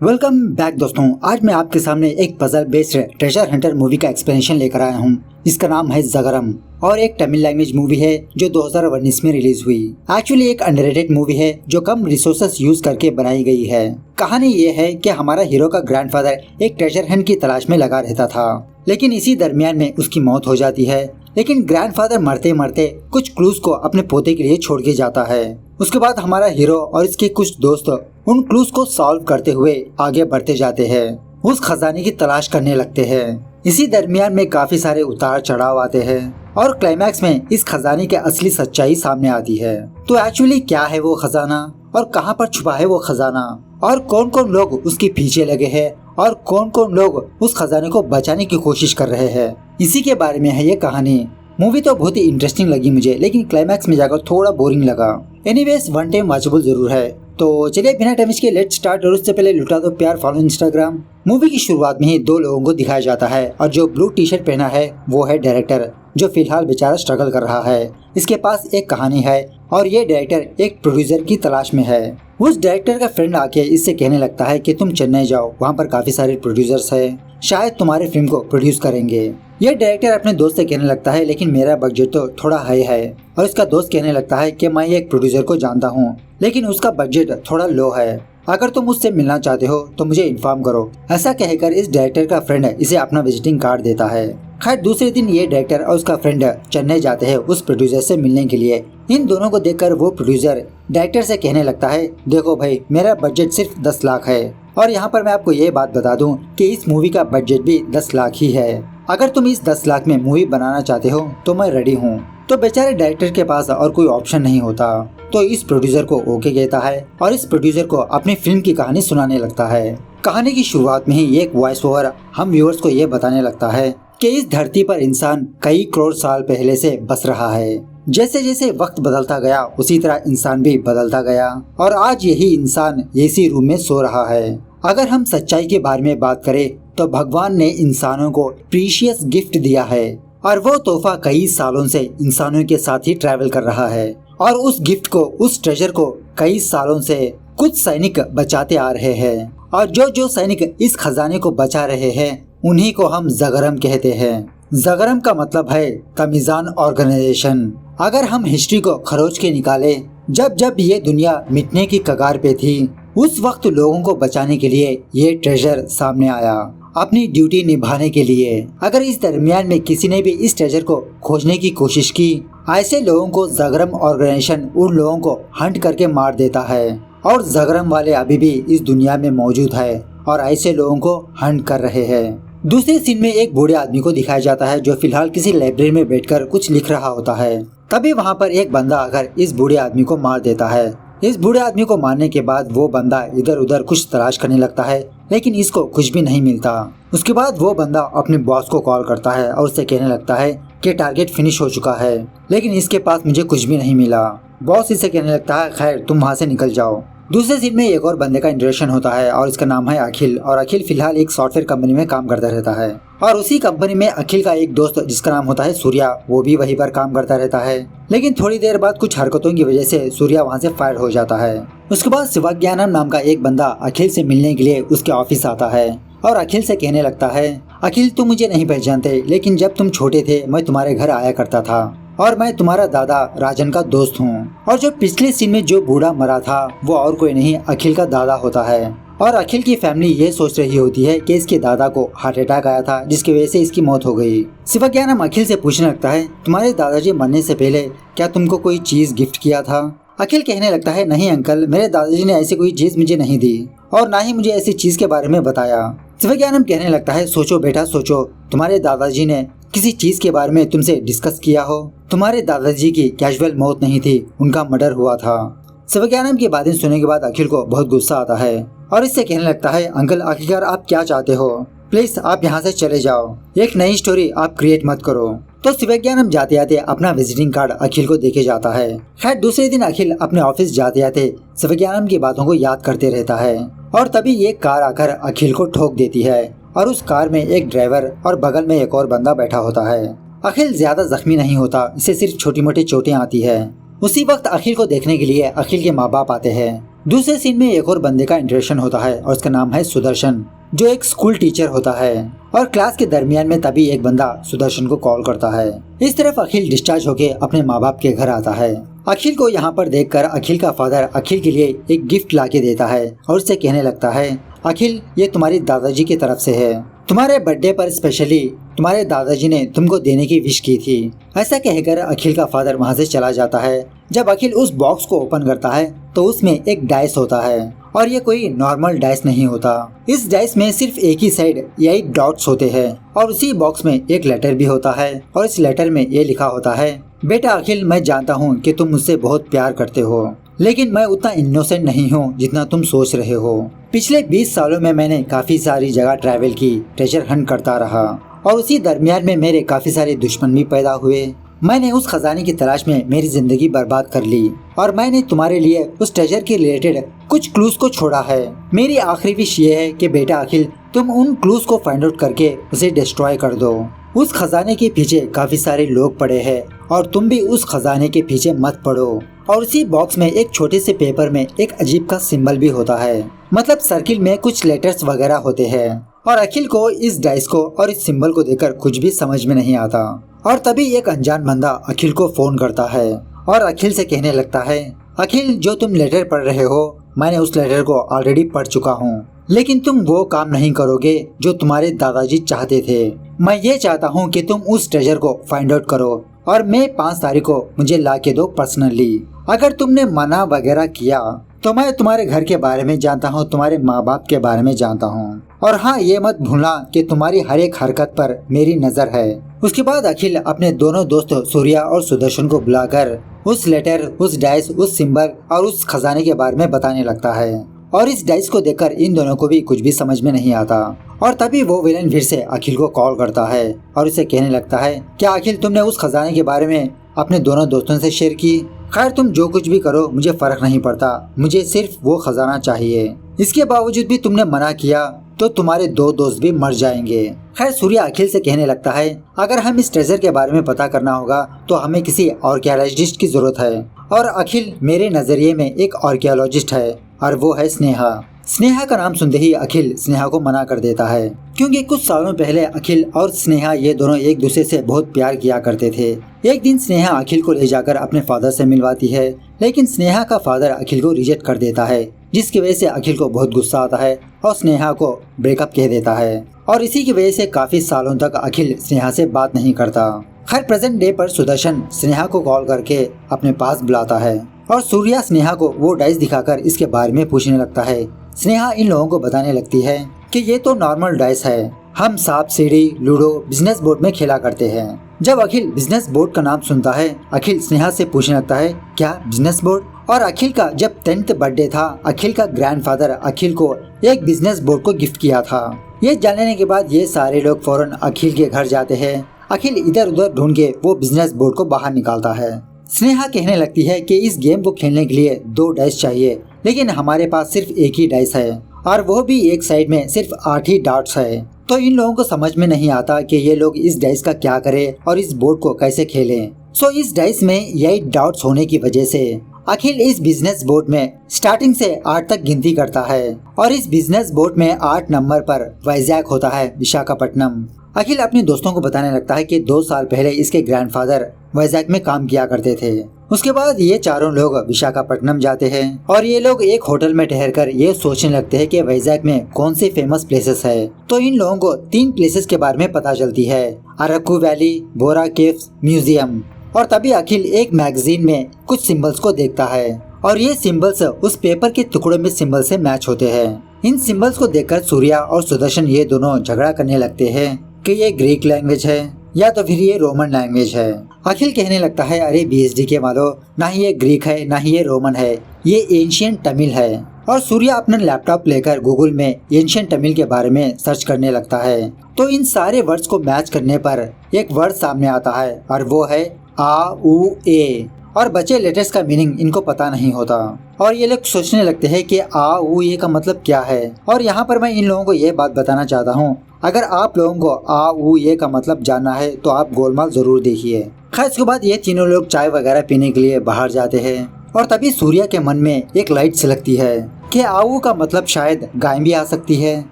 Welcome back दोस्तों। आज मैं आपके सामने एक puzzle based treasure Hunter movie का एक्सप्लेनेशन लेकर आया हूँ। इसका नाम है जगरम और एक तमिल लैंग्वेज मूवी है जो 2019 में रिलीज हुई। एक्चुअली एक अंडररेटेड मूवी है जो कम रिसोर्सेस यूज करके बनाई गई है। कहानी ये है कि हमारा हीरो का ग्रैंडफादर एक ट्रेजर हंट की तलाश में लगा रहता था, लेकिन इसी दरमियान में उसकी मौत हो जाती है। लेकिन ग्रैंडफादर मरते मरते कुछ क्लूज को अपने पोते के लिए छोड़ के जाता है। उसके बाद हमारा हीरो और इसके कुछ दोस्त उन क्लूज को सॉल्व करते हुए आगे बढ़ते जाते हैं, उस खजाने की तलाश करने लगते हैं। इसी दरमियान में काफी सारे उतार चढ़ाव आते हैं और क्लाइमैक्स में इस खजाने की असली सच्चाई सामने आती है। तो एक्चुअली क्या है वो खजाना और कहां पर छुपा है वो खजाना और कौन कौन लोग उसके पीछे लगे हैं और कौन कौन लोग उस खजाने को बचाने की कोशिश कर रहे हैं, इसी के बारे में है ये कहानी। मूवी तो बहुत ही इंटरेस्टिंग लगी मुझे, लेकिन क्लाइमैक्स में जाकर थोड़ा बोरिंग लगा। एनीवेज वन टाइम वॉचेबल जरूर है। तो चलिए बिना टाइम के लेट स्टार्ट। और उससे पहले लुटा दो प्यार, फॉलो इंस्टाग्राम। मूवी की शुरुआत में ही दो लोगों को दिखाया जाता है और जो ब्लू टी शर्ट पहना है वो है डायरेक्टर, जो फिलहाल बेचारा स्ट्रगल कर रहा है। इसके पास एक कहानी है और ये डायरेक्टर एक प्रोड्यूसर की तलाश में है। उस डायरेक्टर का फ्रेंड आके इससे कहने लगता है कि तुम चेन्नई जाओ, वहाँ पर काफी सारे प्रोड्यूसर्स हैं, शायद तुम्हारे फिल्म को प्रोड्यूस करेंगे। यह डायरेक्टर अपने दोस्त से कहने लगता है लेकिन मेरा बजट तो थोड़ा हाई है। और इसका दोस्त कहने लगता है कि मैं एक प्रोड्यूसर को जानता हूँ लेकिन उसका बजट थोड़ा लो है, अगर तुम उससे मिलना चाहते हो तो मुझे इन्फॉर्म करो। ऐसा कहकर इस डायरेक्टर का फ्रेंड इसे अपना विजिटिंग कार्ड देता है। खैर दूसरे दिन ये डायरेक्टर और उसका फ्रेंड चेन्नई जाते हैं उस प्रोड्यूसर से मिलने के लिए। इन दोनों को देखकर वो प्रोड्यूसर डायरेक्टर से कहने लगता है, देखो भाई मेरा बजट सिर्फ 10 लाख है और यहाँ पर मैं आपको ये बात बता दूं कि इस मूवी का बजट भी 10 लाख ही है। अगर तुम इस 10 लाख में मूवी बनाना चाहते हो तो मैं रेडी हूँ। तो बेचारे डायरेक्टर के पास और कोई ऑप्शन नहीं होता, तो इस प्रोड्यूसर को ओके कहता है और इस प्रोड्यूसर को अपनी फिल्म की कहानी सुनाने लगता है। कहानी की शुरुआत में ही एक वॉइस ओवर हम व्यूअर्स को ये बताने लगता है कि इस धरती पर इंसान कई करोड़ साल पहले से बस रहा है। जैसे जैसे वक्त बदलता गया उसी तरह इंसान भी बदलता गया और आज यही इंसान एसी रूम में सो रहा है। अगर हम सच्चाई के बारे में बात करें तो भगवान ने इंसानों को प्रीशियस गिफ्ट दिया है और वो तोहफा कई सालों से इंसानों के साथ ही ट्रैवल कर रहा है। और उस गिफ्ट को, उस ट्रेजर को कई सालों से कुछ सैनिक बचाते आ रहे हैं और जो जो सैनिक इस खजाने को बचा रहे हैं उन्हीं को हम जगरम कहते हैं। जगरम का मतलब है तमीजान ऑर्गेनाइजेशन। अगर हम हिस्ट्री को खरोच के निकाले, जब जब ये दुनिया मिटने की कगार पे थी उस वक्त लोगों को बचाने के लिए ये ट्रेजर सामने आया, अपनी ड्यूटी निभाने के लिए। अगर इस दरमियान में किसी ने भी इस ट्रेजर को खोजने की कोशिश की, ऐसे लोगों को जगरम ऑर्गेनाइजेशन उन लोगों को हंट करके मार देता है और जगरम वाले अभी भी इस दुनिया में मौजूद है और ऐसे लोगों को हंट कर रहे हैं। दूसरे सीन में एक बूढ़े आदमी को दिखाया जाता है जो फिलहाल किसी लाइब्रेरी में बैठकर कुछ लिख रहा होता है। तभी वहाँ पर एक बंदा आकर इस बूढ़े आदमी को मार देता है। इस बूढ़े आदमी को मारने के बाद वो बंदा इधर उधर कुछ तलाश करने लगता है लेकिन इसको कुछ भी नहीं मिलता। उसके बाद वो बंदा अपने बॉस को कॉल करता है और उससे कहने लगता है कि टारगेट फिनिश हो चुका है लेकिन इसके पास मुझे कुछ भी नहीं मिला। बॉस इससे कहने लगता है खैर तुम वहाँ से निकल जाओ। दूसरे सीन में एक और बंदे का इंट्रोडक्शन होता है और इसका नाम है अखिल। और अखिल फिलहाल एक सॉफ्टवेयर कंपनी में काम करता रहता है और उसी कंपनी में अखिल का एक दोस्त जिसका नाम होता है सूर्या, वो भी वहीं पर काम करता रहता है। लेकिन थोड़ी देर बाद कुछ हरकतों की वजह से सूर्या वहाँ से फायर हो जाता है। उसके बाद शिवज्ञानम नाम का एक बंदा अखिल से मिलने के लिए उसके ऑफिस आता है और अखिल से कहने लगता है, अखिल तुम मुझे नहीं पहचानते लेकिन जब तुम छोटे थे मैं तुम्हारे घर आया करता था और मैं तुम्हारा दादा राजन का दोस्त हूँ। और जो पिछले सीन में जो बूढ़ा मरा था वो और कोई नहीं अखिल का दादा होता है। और अखिल की फैमिली ये सोच रही होती है कि इसके दादा को हार्ट अटैक आया था जिसकी वजह से इसकी मौत हो गई। शिवज्ञानम अखिल से पूछने लगता है, तुम्हारे दादाजी मरने से पहले क्या तुमको कोई चीज गिफ्ट किया था? अखिल कहने लगता है, नहीं अंकल, मेरे दादाजी ने ऐसी कोई चीज मुझे नहीं दी और ना ही मुझे ऐसी चीज के बारे में बताया। शिवज्ञानम कहने लगता है, सोचो बेटा सोचो, तुम्हारे दादाजी ने किसी चीज के बारे में तुमसे डिस्कस किया हो? तुम्हारे दादाजी की कैजुअल मौत नहीं थी, उनका मर्डर हुआ था। शिवज्ञानम की बातें सुनने के बाद अखिल को बहुत गुस्सा आता है और इससे कहने लगता है, अंकल आखिरकार आप क्या चाहते हो? प्लीज आप यहाँ से चले जाओ, एक नई स्टोरी आप क्रिएट मत करो। तो शिवज्ञानम जाते जाते अपना विजिटिंग कार्ड अखिल को देके जाता है। खैर दूसरे दिन अखिल अपने ऑफिस जाते जाते शिवज्ञानम की बातों को याद करते रहता है और तभी एक कार आकर अखिल को ठोक देती है और उस कार में एक ड्राइवर और बगल में एक और बंदा बैठा होता है। अखिल ज्यादा जख्मी नहीं होता, इसे सिर्फ छोटी मोटी चोटें आती है। उसी वक्त अखिल को देखने के लिए अखिल के माँ बाप आते हैं दूसरे सीन में एक और बंदे का इंट्रोडक्शन होता है और उसका नाम है सुदर्शन, जो एक स्कूल टीचर होता है। और क्लास के दरमियान में तभी एक बंदा सुदर्शन को कॉल करता है। इस तरफ अखिल डिस्चार्ज होके अपने माँ बाप के घर आता है। अखिल को यहाँ पर देखकर अखिल का फादर अखिल के लिए एक गिफ्ट लाके देता है और उससे कहने लगता है, अखिल ये तुम्हारी दादाजी की तरफ से है, तुम्हारे बर्थडे पर स्पेशली तुम्हारे दादाजी ने तुमको देने की विश की थी। ऐसा कहकर अखिल का फादर वहाँ से चला जाता है। जब अखिल उस बॉक्स को ओपन करता है तो उसमें एक डाइस होता है और ये कोई नॉर्मल डाइस नहीं होता। इस डाइस में सिर्फ एक ही साइड 8 डॉट्स होते हैं और उसी बॉक्स में एक लेटर भी होता है और इस लेटर में ये लिखा होता है, बेटा अखिल, मैं जानता हूँ कि तुम मुझसे बहुत प्यार करते हो, लेकिन मैं उतना इनोसेंट नहीं हूँ जितना तुम सोच रहे हो। पिछले 20 सालों में मैंने काफी सारी जगह ट्रैवल की, ट्रेजर हंट करता रहा और उसी दरमियान में मेरे काफी सारे दुश्मन भी पैदा हुए। मैंने उस खजाने की तलाश में मेरी जिंदगी बर्बाद कर ली और मैंने तुम्हारे लिए उस ट्रेजर के रिलेटेड कुछ क्लूज को छोड़ा है। मेरी आखिरी विश ये है कि बेटा अखिल, तुम उन क्लूज को फाइंड आउट करके उसे डिस्ट्रॉय कर दो। उस खजाने के पीछे काफी सारे लोग पड़े हैं और तुम भी उस खजाने के पीछे मत पड़ो। और उसी बॉक्स में एक छोटे से पेपर में एक अजीब का सिंबल भी होता है, मतलब सर्किल में कुछ लेटर्स वगैरह होते हैं। और अखिल को इस डाइस को और इस सिंबल को देखकर कुछ भी समझ में नहीं आता। और तभी एक अनजान बंदा अखिल को फोन करता है और अखिल से कहने लगता है, अखिल जो तुम लेटर पढ़ रहे हो, मैंने उस लेटर को ऑलरेडी पढ़ चुका हूँ, लेकिन तुम वो काम नहीं करोगे जो तुम्हारे दादाजी चाहते थे। मैं ये चाहता हूँ कि तुम उस ट्रेजर को फाइंड आउट करो और मैं 5 तारीख को मुझे ला के दो पर्सनली। अगर तुमने मना वगैरह किया तो मैं तुम्हारे घर के बारे में जानता हूँ, तुम्हारे माँ बाप के बारे में जानता हूँ। और हाँ, ये मत भूलना कि तुम्हारी हर एक हरकत पर मेरी नजर है। उसके बाद अखिल अपने दोनों दोस्त सूर्या और सुदर्शन को बुलाकर उस लेटर, उस डाइस, उस सिंबल और उस खजाने के बारे में बताने लगता है। और इस डाइस को देखकर इन दोनों को भी कुछ भी समझ में नहीं आता। और तभी वो विलन फिर से अखिल को कॉल करता है और उसे कहने लगता है, क्या अखिल तुमने उस खजाने के बारे में अपने दोनों दोस्तों से शेयर की? खैर तुम जो कुछ भी करो मुझे फर्क नहीं पड़ता, मुझे सिर्फ वो खजाना चाहिए। इसके बावजूद भी तुमने मना किया तो तुम्हारे 2 दोस्त भी मर जाएंगे। खैर सूर्या अखिल से कहने लगता है, अगर हम इस ट्रेजर के बारे में पता करना होगा तो हमें किसी आर्कियोलॉजिस्ट की जरूरत है। और अखिल, मेरे नजरिए में एक आर्कियोलॉजिस्ट है और वो है स्नेहा। स्नेहा का नाम सुनते ही अखिल स्नेहा को मना कर देता है, क्योंकि कुछ सालों पहले अखिल और स्नेहा ये दोनों एक दूसरे से बहुत प्यार किया करते थे। एक दिन स्नेहा अखिल को ले जाकर अपने फादर से मिलवाती है, लेकिन स्नेहा का फादर अखिल को रिजेक्ट कर देता है, जिसकी वजह से अखिल को बहुत गुस्सा आता है और स्नेहा को ब्रेकअप कह देता है। और इसी की वजह से काफी सालों तक अखिल स्नेहा से बात नहीं करता। खैर प्रेजेंट डे पर सुदर्शन स्नेहा को कॉल करके अपने पास बुलाता है और सूर्या स्नेहा को वो डाइस दिखाकर इसके बारे में पूछने लगता है। स्नेहा इन लोगों को बताने लगती है कि ये तो नॉर्मल डाइस है, हम सांप सीढ़ी, लूडो, बिजनेस बोर्ड में खेला करते हैं। जब अखिल बिजनेस बोर्ड का नाम सुनता है, अखिल स्नेहा से पूछने लगता है, क्या बिजनेस बोर्ड? और अखिल का जब 10th बर्थडे था, अखिल का ग्रैंडफादर अखिल को एक बिजनेस बोर्ड को गिफ्ट किया था। ये जानने के बाद ये सारे लोग फौरन अखिल के घर जाते हैं। अखिल इधर उधर ढूंढ के वो बिजनेस बोर्ड को बाहर निकालता है। स्नेहा कहने लगती है कि इस गेम को खेलने के लिए 2 डाइस चाहिए, लेकिन हमारे पास सिर्फ एक ही डाइस है और वो भी एक साइड में सिर्फ 8 ही डॉट्स है। तो इन लोगों को समझ में नहीं आता कि ये लोग इस डाइस का क्या करें और इस बोर्ड को कैसे खेलें। सो इस डाइस में 8 डॉट्स होने की वजह से अखिल इस बिजनेस बोर्ड में स्टार्टिंग से 8 तक गिनती करता है और इस बिजनेस बोर्ड में 8 नंबर पर वैजाग होता है, विशाखापट्टनम। अखिल अपने दोस्तों को बताने लगता है कि 2 साल पहले इसके ग्रैंडफादर वैजाग में काम किया करते थे। उसके बाद ये चारों लोग विशाखापट्टनम जाते हैं और ये लोग एक होटल में ठहरकर ये सोचने लगते हैं कि वैजाग में कौन सी फेमस प्लेसेस है। तो इन लोगों को 3 प्लेसेस के बारे में पता चलती है, अरक्कू वैली, बोरा केव्स, म्यूजियम। और तभी अखिल एक मैगजीन में कुछ सिंबल्स को देखता है और ये सिंबल्स उस पेपर के टुकड़ों में सिंबल से मैच होते हैं। इन सिंबल्स को देखकर सूर्या और सुदर्शन ये दोनों झगड़ा करने लगते हैं कि ये ग्रीक लैंग्वेज है या तो फिर ये रोमन लैंग्वेज है। अखिल कहने लगता है, अरे बीएसडी के वालों, ना ही ये ग्रीक है ना ही ये रोमन है, ये एंशियंट तमिल है। और सूर्या अपना लैपटॉप लेकर गूगल में एंशियंट तमिल के बारे में सर्च करने लगता है। तो इन सारे वर्ड्स को मैच करने पर एक वर्ड सामने आता है और वो है आ उ ए। और बचे लेटर्स का मीनिंग इनको पता नहीं होता और ये लोग सोचने लगते हैं कि आ उ ए का मतलब क्या है। और यहाँ पर मैं इन लोगों को ये बात बताना चाहता हूँ, अगर आप लोगों को आ उ ए का मतलब जानना है तो आप गोलमाल जरूर देखिए। खैर इसके बाद ये तीनों लोग चाय वगैरह पीने के लिए बाहर जाते हैं और तभी सूर्या के मन में एक लाइट सिलकती है कि आऊ का मतलब शायद गाय भी आ सकती है,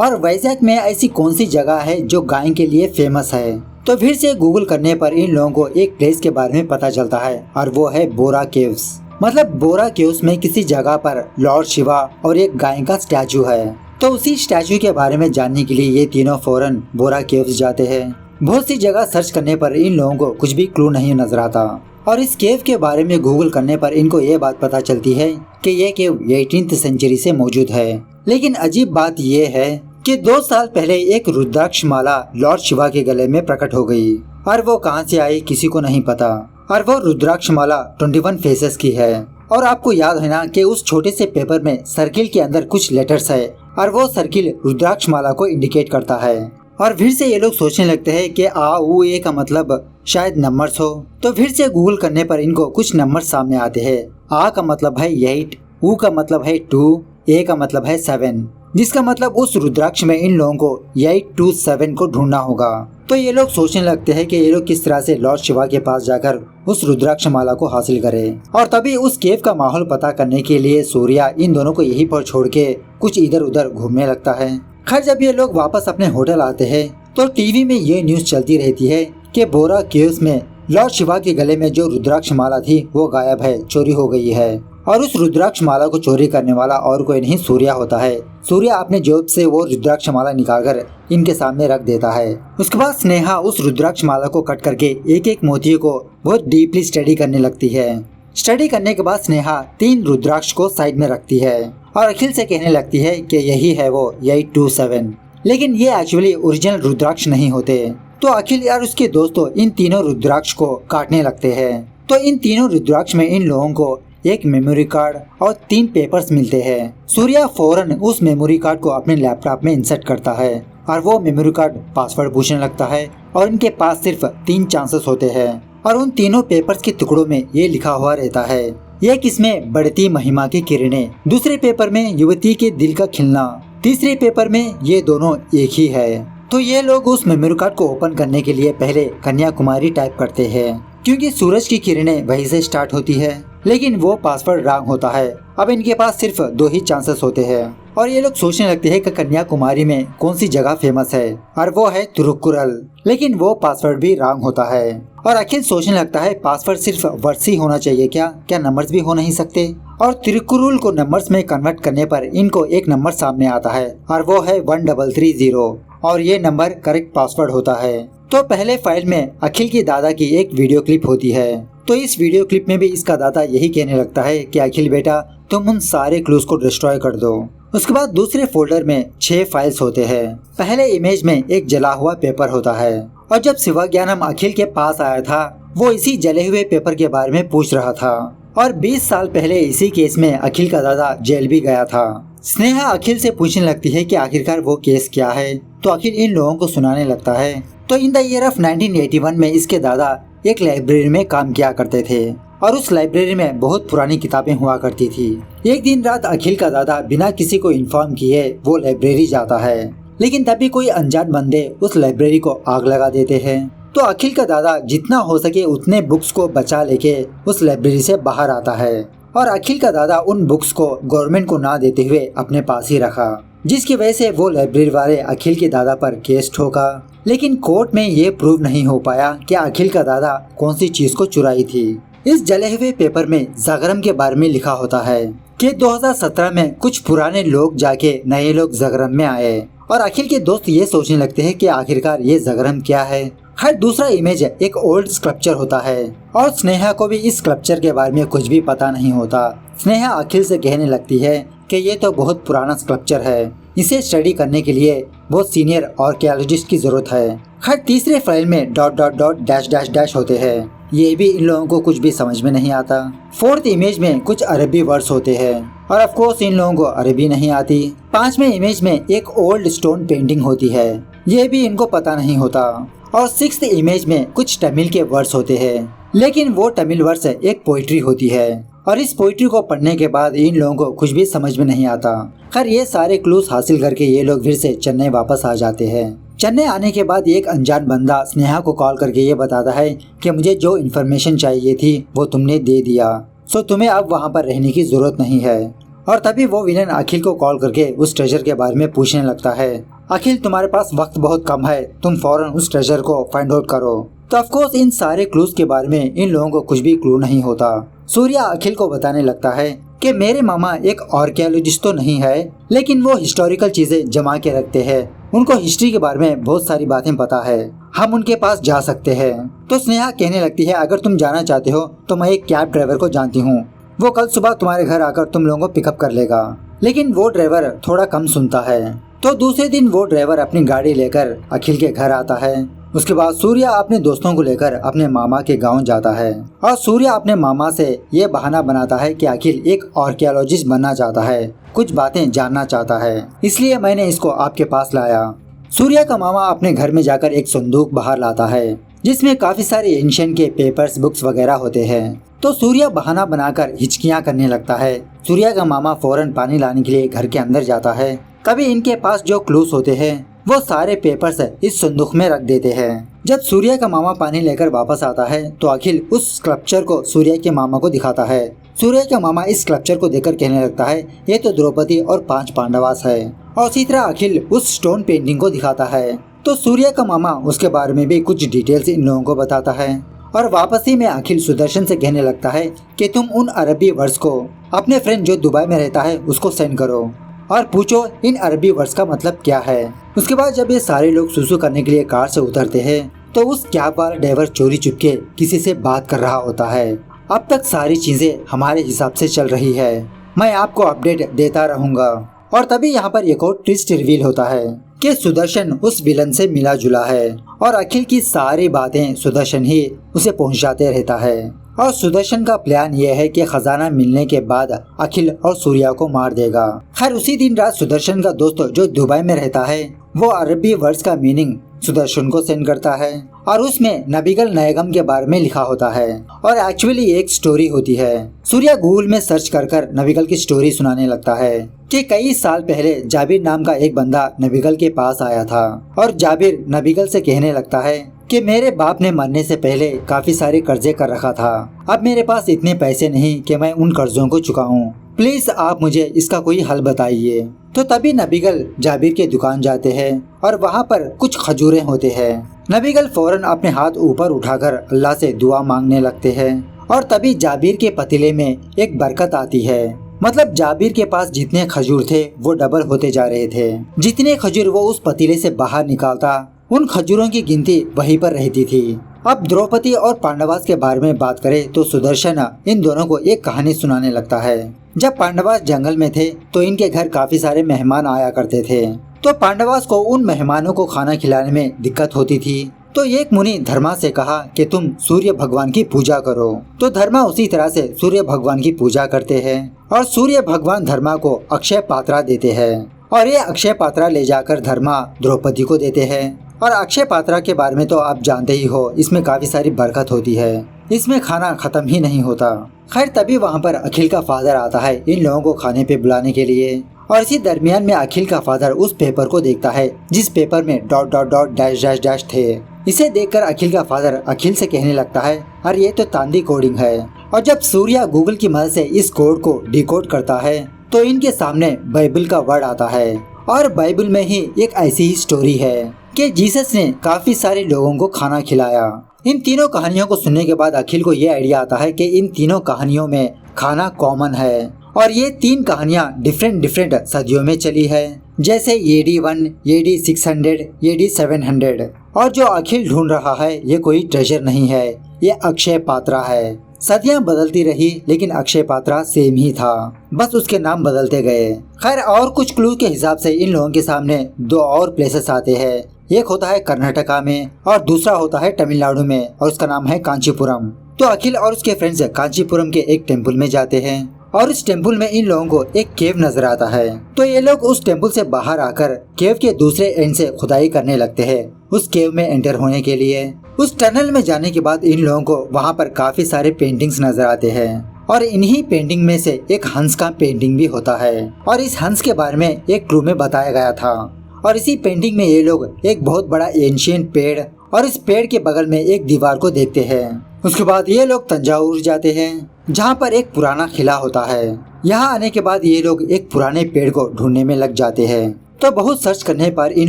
और वैजाग में ऐसी कौन सी जगह है जो गाय के लिए फेमस है। तो फिर से गूगल करने पर इन लोगों को एक प्लेस के बारे में पता चलता है, और वो है बोरा केव्स। मतलब बोरा केव्स में किसी जगह पर लॉर्ड शिवा और एक गाय का स्टैचू है। तो उसी स्टैचू के बारे में जानने के लिए ये तीनों फौरन बोरा केव्स जाते हैं। बहुत सी जगह सर्च करने पर इन लोगों को कुछ भी क्लू नहीं नजर आता, और इस केव के बारे में गूगल करने पर इनको ये बात पता चलती है कि ये केव 18th सेंचुरी से मौजूद है। लेकिन अजीब बात ये है कि 2 साल पहले एक रुद्राक्ष माला लॉर्ड शिवा के गले में प्रकट हो गई, और वो कहां से आई किसी को नहीं पता। और वो रुद्राक्ष माला 21 फेसेस की है। और आपको याद है ना कि उस छोटे से पेपर में सर्किल के अंदर कुछ लेटर्स है, और वो सर्किल रुद्राक्ष माला को इंडिकेट करता है। और फिर से ये लोग सोचने लगते हैं कि आ ऊ ए का मतलब शायद नंबर्स हो। तो फिर से गूगल करने पर इनको कुछ नंबर्स सामने आते हैं। आ का मतलब है 8, ऊ का मतलब है 2, ए का मतलब है 7, जिसका मतलब उस रुद्राक्ष में इन लोगों को 827 को ढूंढना होगा। तो ये लोग सोचने लगते हैं कि ये लोग किस तरह से लॉर्ड शिवा के पास जाकर उस रुद्राक्ष माला को हासिल करें। और तभी उस केव का माहौल पता करने के लिए सूर्या इन दोनों को यहीं पर छोड़ के कुछ इधर उधर घूमने लगता है। खैर जब ये लोग वापस अपने होटल आते हैं तो टीवी में ये न्यूज चलती रहती है कि बोरा केव्स में लॉर्ड शिवा के गले में जो रुद्राक्ष माला थी वो गायब है, चोरी हो गई है। और उस रुद्राक्ष माला को चोरी करने वाला और कोई नहीं सूर्या होता है। सूर्या अपने जेब से वो रुद्राक्ष माला निकालकर इनके सामने रख देता है। उसके बाद स्नेहा उस रुद्राक्ष माला को कट करके एक एक मोती को बहुत डीपली स्टडी करने लगती है। स्टडी करने के बाद स्नेहा 3 रुद्राक्ष को साइड में रखती है और अखिल से कहने लगती है कि यही है वो 827। लेकिन ये एक्चुअली ओरिजिनल रुद्राक्ष नहीं होते। तो अखिल और उसके दोस्तों इन तीनों रुद्राक्ष को काटने लगते हैं। तो इन तीनों रुद्राक्ष में इन लोगों को एक मेमोरी कार्ड और 3 पेपर्स मिलते हैं। सूर्या फौरन उस मेमोरी कार्ड को अपने लैपटॉप में इंसर्ट करता है और वो मेमोरी कार्ड पासवर्ड पूछने लगता है, और इनके पास सिर्फ 3 चांसेस होते हैं। और उन तीनों पेपर्स के टुकड़ों में ये लिखा हुआ रहता है, एक इसमें बढ़ती महिमा की किरणें, दूसरे पेपर में युवती के दिल का खिलना, तीसरे पेपर में ये दोनों एक ही है। तो ये लोग उस मेमोरी कार्ड को ओपन करने के लिए पहले कन्याकुमारी टाइप करते हैं, क्योंकि सूरज की किरणें वहीं से स्टार्ट होती है। लेकिन वो पासवर्ड रॉन्ग होता है। अब इनके पास सिर्फ 2 ही चांसेस होते हैं, और ये लोग सोचने लगते हैं कि कन्याकुमारी में कौन सी जगह फेमस है, और वो है तिरुक्कुरल। लेकिन वो पासवर्ड भी रॉन्ग होता है। और अखिल सोचने लगता है पासवर्ड सिर्फ वर्ड्स ही होना चाहिए क्या नंबर्स भी हो नहीं सकते। और तिरुक्कुरल को नंबर्स में कन्वर्ट करने पर इनको एक नंबर सामने आता है, और वो है 1330, और ये नंबर करेक्ट पासवर्ड होता है। तो पहले फाइल में अखिल की दादा की एक वीडियो क्लिप होती है। तो इस वीडियो क्लिप में भी इसका दादा यही कहने लगता है कि अखिल बेटा तुम उन सारे क्लूज को डिस्ट्रॉय कर दो। उसके बाद दूसरे फोल्डर में 6 फाइल्स होते हैं। पहले इमेज में एक जला हुआ पेपर होता है, और जब शिवज्ञानम अखिल के पास आया था वो इसी जले हुए पेपर के बारे में पूछ रहा था। और 20 साल पहले इसी केस में अखिल का दादा जेल भी गया था। स्नेहा अखिल से पूछने लगती है कि आखिरकार वो केस क्या है। तो अखिल इन लोगों को सुनाने लगता है। तो इन द ईयर ऑफ 1981 में इसके दादा एक लाइब्रेरी में काम किया करते थे, और उस लाइब्रेरी में बहुत पुरानी किताबें हुआ करती थी। एक दिन रात अखिल का दादा बिना किसी को इन्फॉर्म किए वो लाइब्रेरी जाता है, लेकिन तभी कोई अनजान बंदे उस लाइब्रेरी को आग लगा देते हैं। तो अखिल का दादा जितना हो सके उतने बुक्स को बचा लेके उस लाइब्रेरी से बाहर आता है, और अखिल का दादा उन बुक्स को गवर्नमेंट को ना देते हुए अपने पास ही रखा, जिसकी वजह से वो लाइब्रेरी वाले अखिल के दादा पर केस ठोका। लेकिन कोर्ट में ये प्रूव नहीं हो पाया कि अखिल का दादा कौन सी चीज को चुराई थी। इस जले हुए पेपर में जागरम के बारे में लिखा होता है कि 2017 में कुछ पुराने लोग जाके नए लोग जागरम में आए, और अखिल के दोस्त ये सोचने लगते हैं कि आखिरकार ये जागरम क्या है। हर दूसरा इमेज एक ओल्ड स्कल्पचर होता है, और स्नेहा को भी इस स्कल्पचर के बारे में कुछ भी पता नहीं होता। स्नेहा अखिल से कहने लगती है कि ये तो बहुत पुराना स्कल्पचर है, इसे स्टडी करने के लिए बहुत सीनियर आर्कियोलॉजिस्ट की जरूरत है। हर तीसरे फाइल में ... डैश होते हैं, ये भी इन लोगों को कुछ भी समझ में नहीं आता। 4th इमेज में कुछ अरबी वर्ड्स होते हैं, और ऑफ कोर्स इन लोगों को अरबी नहीं आती। 5वें इमेज में एक ओल्ड स्टोन पेंटिंग होती है, ये भी इनको पता नहीं होता। और 6th इमेज में कुछ तमिल के वर्ड्स होते हैं, लेकिन वो तमिल वर्ड्स एक पोइट्री होती है, और इस पोइट्री को पढ़ने के बाद इन लोगों को कुछ भी समझ में नहीं आता। खैर ये सारे क्लूज हासिल करके ये लोग फिर से चेन्नई वापस आ जाते हैं। चेन्नई आने के बाद एक अनजान बंदा स्नेहा को कॉल करके ये बताता है कि मुझे जो इन्फॉर्मेशन चाहिए थी वो तुमने दे दिया। सो तुम्हें अब वहाँ पर रहने की जरूरत नहीं है। और तभी वो विलन अखिल को कॉल करके उस ट्रेजर के बारे में पूछने लगता है। अखिल, तुम्हारे पास वक्त बहुत कम है, तुम फौरन उस ट्रेजर को फाइंड आउट करो। तो ऑफकोर्स इन सारे क्लूज के बारे में इन लोगों को कुछ भी क्लू नहीं होता। सूर्या अखिल को बताने लगता है कि मेरे मामा एक आर्कियोलॉजिस्ट तो नहीं है, लेकिन वो हिस्टोरिकल चीजें जमा के रखते हैं। उनको हिस्ट्री के बारे में बहुत सारी बातें पता है, हम उनके पास जा सकते हैं। तो स्नेहा कहने लगती है, अगर तुम जाना चाहते हो तो मैं एक कैब ड्राइवर को जानती हूँ, वो कल सुबह तुम्हारे घर आकर तुम लोगों को पिकअप कर लेगा। लेकिन वो ड्राइवर थोड़ा कम सुनता है। तो दूसरे दिन वो ड्राइवर अपनी गाड़ी लेकर अखिल के घर आता है। उसके बाद सूर्या अपने दोस्तों को लेकर अपने मामा के गांव जाता है और सूर्या अपने मामा से ये बहाना बनाता है कि अखिल एक आर्कियोलॉजिस्ट बनना चाहता है, कुछ बातें जानना चाहता है, इसलिए मैंने इसको आपके पास लाया। सूर्या का मामा अपने घर में जाकर एक संदूक बाहर लाता है जिसमें काफी सारे एंशिएंट के पेपर्स, बुक्स वगैरह होते हैं। तो सूर्या बहाना बनाकर हिचकियां करने लगता है। सूर्या का मामा फौरन पानी लाने के लिए घर के अंदर जाता है। तभी इनके पास जो क्लूज होते हैं वो सारे पेपर्स इस संदूक में रख देते हैं। जब सूर्या का मामा पानी लेकर वापस आता है तो अखिल उस स्कल्पचर को सूर्या के मामा को दिखाता है। सूर्या का मामा इस स्कल्पचर को देखकर कहने लगता है, ये तो द्रौपदी और 5 पांडवास है। और इसी तरह अखिल उस स्टोन पेंटिंग को दिखाता है। तो सूर्या का मामा उसके बारे में भी कुछ डिटेल्स इन लोगों को बताता है। और वापसी में अखिल सुदर्शन से कहने लगता है कि तुम उन अरबी वर्ड्स को अपने फ्रेंड जो दुबई में रहता है उसको सेंड करो और पूछो इन अरबी वर्ड्स का मतलब क्या है। उसके बाद जब ये सारे लोग सुसु करने के लिए कार से उतरते हैं तो उस कैब वाला ड्राइवर चोरी चुपके किसी से बात कर रहा होता है। अब तक सारी चीजें हमारे हिसाब से चल रही है, मैं आपको अपडेट देता रहूंगा। और तभी यहाँ पर एक और ट्विस्ट रिवील होता है कि सुदर्शन उस विलन से मिला जुला है और अखिल की सारी बातें सुदर्शन ही उसे पहुँचाते रहता है। और सुदर्शन का प्लान ये है कि खजाना मिलने के बाद अखिल और सूर्या को मार देगा। खैर उसी दिन रात सुदर्शन का दोस्त जो दुबई में रहता है वो अरबी वर्ड्स का मीनिंग सुदर्शन को सेंड करता है और उसमें नबीगल नयगम के बारे में लिखा होता है और एक्चुअली एक स्टोरी होती है। सूर्या गूगल में सर्च कर नबीगल की स्टोरी सुनाने लगता है कि कई साल पहले जाबिर नाम का एक बंदा नबीगल के पास आया था और जाबिर नबीगल से कहने लगता है कि मेरे बाप ने मरने से पहले काफी सारे कर्जे कर रखा था, अब मेरे पास इतने पैसे नहीं कि मैं उन कर्जों को चुकाऊं, प्लीज आप मुझे इसका कोई हल बताइए। तो तभी नबीगल जाबिर के दुकान जाते हैं और वहाँ पर कुछ खजूरें होते हैं। नबीगल फौरन अपने हाथ ऊपर उठाकर अल्लाह से दुआ मांगने लगते हैं और तभी जाबिर के पतीले में एक बरकत आती है। मतलब जाबिर के पास जितने खजूर थे वो डबल होते जा रहे थे। जितने खजूर वो उस पतीले से बाहर निकालता उन खजूरों की गिनती वहीं पर रहती थी। अब द्रौपदी और पांडवास के बारे में बात करें तो सुदर्शन इन दोनों को एक कहानी सुनाने लगता है। जब पांडवास जंगल में थे तो इनके घर काफी सारे मेहमान आया करते थे। तो पांडवास को उन मेहमानों को खाना खिलाने में दिक्कत होती थी। तो एक मुनि धर्मा से कहा कि तुम सूर्य भगवान की पूजा करो। तो धर्मा उसी तरह से सूर्य भगवान की पूजा करते हैं और सूर्य भगवान धर्मा को अक्षय पात्रा देते हैं और ये अक्षय पात्रा ले जाकर धर्मा द्रौपदी को देते हैं। और अक्षय पात्रा के बारे में तो आप जानते ही हो, इसमें काफी सारी बरकत होती है, इसमें खाना खत्म ही नहीं होता। खैर तभी वहाँ पर अखिल का फादर आता है इन लोगों को खाने पे बुलाने के लिए और इसी दरमियान में अखिल का फादर उस पेपर को देखता है जिस पेपर में dot dot dot dash dash dash थे। इसे देखकर अखिल का फादर अखिल से कहने लगता है, अरे ये तो तांदी कोडिंग है। और जब सूर्या गूगल की मदद से इस कोड को डिकोड करता है तो इनके सामने बाइबल का वर्ड आता है और बाइबल में ही एक ऐसी ही स्टोरी है कि जीसस ने काफी सारे लोगों को खाना खिलाया। इन तीनों कहानियों को सुनने के बाद अखिल को ये आइडिया आता है कि इन तीनों कहानियों में खाना कॉमन है और ये 3 कहानियाँ डिफरेंट सदियों में चली है, जैसे AD 1, AD 600, AD 700। और जो अखिल ढूंढ रहा है ये कोई ट्रेजर नहीं है, ये अक्षय पात्रा है। सदियां बदलती रही लेकिन अक्षय पात्रा सेम ही था, बस उसके नाम बदलते गए। खैर और कुछ क्लू के हिसाब से इन लोगों के सामने 2 और प्लेसेस आते हैं। एक होता है कर्नाटका में और दूसरा होता है तमिलनाडु में और उसका नाम है कांचीपुरम। तो अखिल और उसके फ्रेंड्स कांचीपुरम के एक टेम्पल में जाते हैं और इस टेम्पल में इन लोगों को एक केव नजर आता है। तो ये लोग उस टेम्पल से बाहर आकर केव के दूसरे एंड से खुदाई करने लगते हैं उस केव में एंटर होने के लिए। उस टनल में जाने के बाद इन लोगों को वहाँ पर काफी सारे पेंटिंग्स नजर आते हैं और इन्हीं पेंटिंग में से एक हंस का पेंटिंग भी होता है और इस हंस के बारे में एक क्लू में बताया गया था। और इसी पेंटिंग में ये लोग एक बहुत बड़ा एंशिएंट पेड़ और इस पेड़ के बगल में एक दीवार को देखते हैं। उसके बाद ये लोग तंजावुर जाते हैं जहाँ पर एक पुराना किला होता है। यहाँ आने के बाद ये लोग एक पुराने पेड़ को ढूंढने में लग जाते हैं। तो बहुत सर्च करने पर इन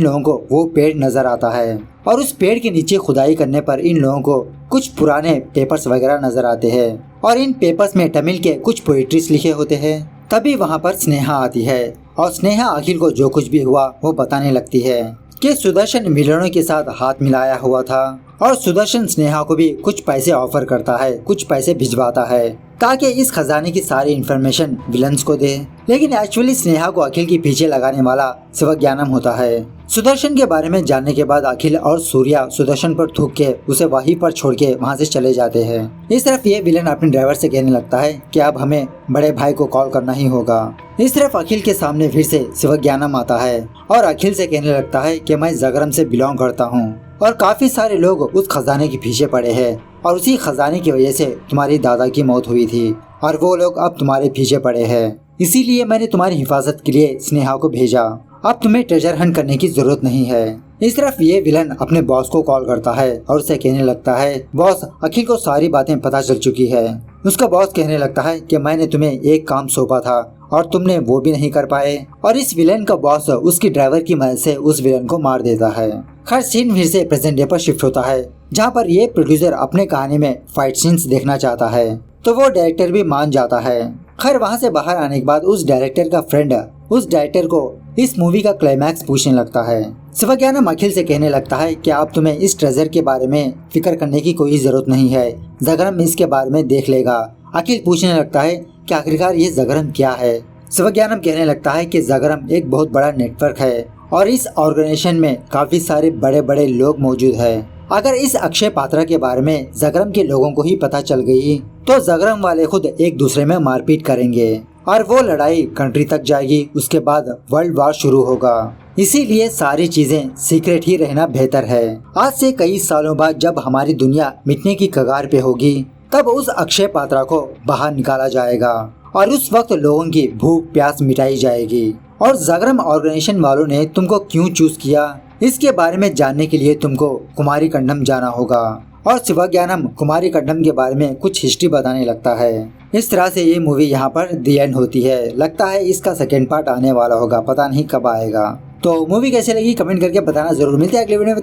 लोगों को वो पेड़ नजर आता है और उस पेड़ के नीचे खुदाई करने पर इन लोगों को कुछ पुराने पेपर्स वगैरह नजर आते हैं और इन पेपर्स में तमिल के कुछ पोएट्रीज लिखे होते हैं। तभी वहाँ पर स्नेहा आती है और स्नेहा अखिल को जो कुछ भी हुआ वो बताने लगती है कि सुदर्शन विलनों के साथ हाथ मिलाया हुआ था और सुदर्शन स्नेहा को भी कुछ पैसे ऑफर करता है, कुछ पैसे भिजवाता है ताकि इस खजाने की सारी इन्फॉर्मेशन विलन्स को दे। लेकिन एक्चुअली स्नेहा को अखिल के पीछे लगाने वाला शिवज्ञानम होता है। सुदर्शन के बारे में जानने के बाद अखिल और सूर्या सुदर्शन पर थूक के उसे वहीं पर छोड़ के वहाँ से चले जाते हैं। इस तरफ ये विलन अपने ड्राइवर से कहने लगता है कि अब हमें बड़े भाई को कॉल करना ही होगा। इस तरफ अखिल के सामने फिर से शिवज्ञानम आता है और अखिल से कहने लगता है कि मैं जगरम से बिलोंग करता हूँ और काफी सारे लोग उस खजाने के पीछे पड़े हैं और उसी खजाने की वजह से तुम्हारी दादा की मौत हुई थी और वो लोग अब तुम्हारे पीछे पड़े हैं। इसीलिए मैंने तुम्हारी हिफाजत के लिए स्नेहा को भेजा। अब तुम्हें ट्रेजर हंट करने की जरूरत नहीं है। इस तरफ ये विलन अपने बॉस को कॉल करता है और उसे कहने लगता है बॉस अखिल को सारी बातें पता चल चुकी है। उसका बॉस कहने लगता है कि मैंने तुम्हें एक काम सौंपा था और तुमने वो भी नहीं कर पाए और इस विलन का बॉस उसकी ड्राइवर की मदद से उस विलन को मार देता है। खैर सीन फिर से प्रेजेंट डे पर शिफ्ट होता है जहाँ पर ये प्रोड्यूसर अपने कहानी में फाइट सीन्स देखना चाहता है तो वो डायरेक्टर भी मान जाता है। खैर वहाँ से बाहर आने के बाद उस डायरेक्टर का फ्रेंड उस डायरेक्टर को इस मूवी का क्लाइमैक्स पूछने लगता है। शिवज्ञानम अखिल से कहने लगता है कि आप तुम्हें इस ट्रेजर के बारे में फिक्र करने की कोई जरूरत नहीं है, जगरम इसके बारे में देख लेगा। अखिल पूछने लगता है कि आखिरकार ये जगरम क्या है। शिवज्ञानम कहने लगता है कि जगरम एक बहुत बड़ा नेटवर्क है और इस ऑर्गेनाइजेशन में काफी सारे बड़े बड़े लोग मौजूद है। अगर इस अक्षय पात्रा के बारे में जगरम के लोगों को ही पता चल गई तो जगरम वाले खुद एक दूसरे में मारपीट करेंगे और वो लड़ाई कंट्री तक जाएगी। उसके बाद वर्ल्ड वॉर शुरू होगा। इसीलिए सारी चीजें सीक्रेट ही रहना बेहतर है। आज से कई सालों बाद जब हमारी दुनिया मिटने की कगार पे होगी तब उस अक्षय पात्रा को बाहर निकाला जाएगा और उस वक्त लोगों की भूख प्यास मिटाई जाएगी। और जगरम ऑर्गेनाइजेशन वालों ने तुमको क्यों चूज किया इसके बारे में जानने के लिए तुमको कुमारी कंडम जाना होगा। और शिवज्ञानम कुमारी कंडम के बारे में कुछ हिस्ट्री बताने लगता है। इस तरह से ये मूवी यहाँ पर दी एंड होती है। लगता है इसका सेकेंड पार्ट आने वाला होगा, पता नहीं कब आएगा। तो मूवी कैसे लगी कमेंट करके बताना जरूर। मिलते हैं अगले वीडियो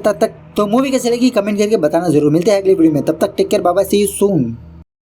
में, तब तक take care, bye bye, see you soon.